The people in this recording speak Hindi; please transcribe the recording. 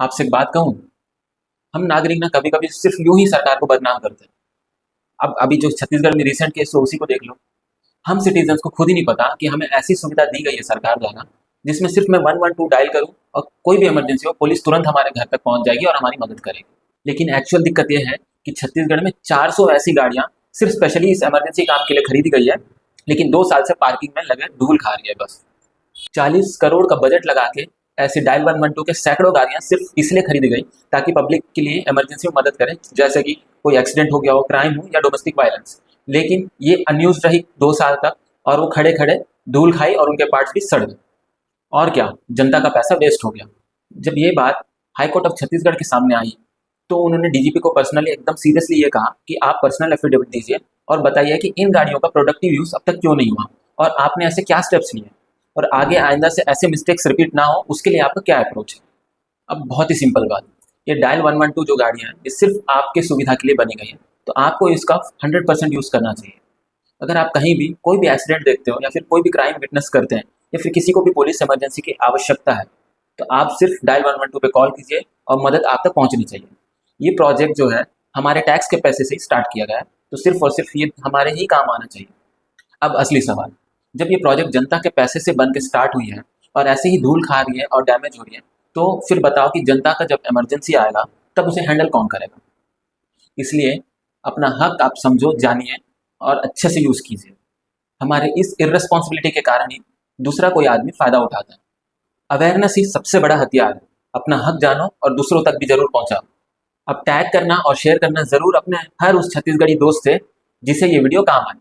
आपसे एक बात कहूँ, हम नागरिक ना कभी कभी सिर्फ यूं ही सरकार को बदनाम करते हैं। अब अभी जो छत्तीसगढ़ में रिसेंट केस हुआ, उसी को देख लो। हम सिटीजन्स को खुद ही नहीं पता कि हमें ऐसी सुविधा दी गई है सरकार द्वारा, जिसमें सिर्फ मैं 112 डायल करूं और कोई भी इमरजेंसी हो, पुलिस तुरंत हमारे घर तक पहुंच जाएगी और हमारी मदद करेगी। लेकिन एक्चुअल दिक्कत यह है कि छत्तीसगढ़ में 400 ऐसी गाड़ियां सिर्फ स्पेशली इस इमरजेंसी काम के लिए खरीदी गई है, लेकिन 2 साल से पार्किंग में लगे धूल खा रही है बस। 40 करोड़ का बजट लगा के ऐसे डायल 112 के सैकड़ों गाड़ियां सिर्फ इसलिए खरीदी गई ताकि पब्लिक के लिए इमरजेंसी में मदद करें, जैसे कि कोई एक्सीडेंट हो गया हो, क्राइम हो या डोमेस्टिक वायलेंस। लेकिन ये अनयूज रही 2 साल तक, और वो खड़े खड़े धूल खाई और उनके पार्ट्स भी सड़ गए। और क्या, जनता का पैसा वेस्ट हो गया। जब ये बात हाईकोर्ट ऑफ छत्तीसगढ़ के सामने आई, तो उन्होंने डीजीपी को पर्सनली एकदम सीरियसली ये कहा कि आप पर्सनल एफिडेविट दीजिए और बताइए कि इन गाड़ियों का प्रोडक्टिव यूज अब तक क्यों नहीं हुआ और आपने ऐसे क्या स्टेप्स लिए, और आगे आइंदा से ऐसे मिस्टेक्स रिपीट ना हो उसके लिए आपका क्या अप्रोच है। अब बहुत ही सिंपल बात, ये डायल 112 जो गाड़ियाँ हैं ये सिर्फ आपके सुविधा के लिए बनी गई है, तो आपको इसका 100% यूज़ करना चाहिए। अगर आप कहीं भी कोई भी एक्सीडेंट देखते हो या फिर कोई भी क्राइम विटनेस करते हैं या फिर किसी को भी पुलिस इमरजेंसी की आवश्यकता है, तो आप सिर्फ डायल 112 पे कॉल कीजिए और मदद आप तक पहुंचनी चाहिए। ये प्रोजेक्ट जो है हमारे टैक्स के पैसे से ही स्टार्ट किया गया है, तो सिर्फ और सिर्फ ये हमारे ही काम आना चाहिए। अब असली सवाल, जब ये प्रोजेक्ट जनता के पैसे से बन के स्टार्ट हुई है और ऐसे ही धूल खा रही है और डैमेज हो रही है, तो फिर बताओ कि जनता का जब इमरजेंसी आएगा तब उसे हैंडल कौन करेगा। इसलिए अपना हक आप समझो, जानिए और अच्छे से यूज़ कीजिए। हमारे इस इर्रेस्पॉन्सिबिलिटी के कारण ही दूसरा कोई आदमी फ़ायदा उठाता है। अवेयरनेस ही सबसे बड़ा हथियार है। अपना हक जानो और दूसरों तक भी ज़रूर पहुँचाओ। अब टैग करना और शेयर करना ज़रूर अपने हर उस छत्तीसगढ़ी दोस्त से जिसे ये वीडियो काम आए।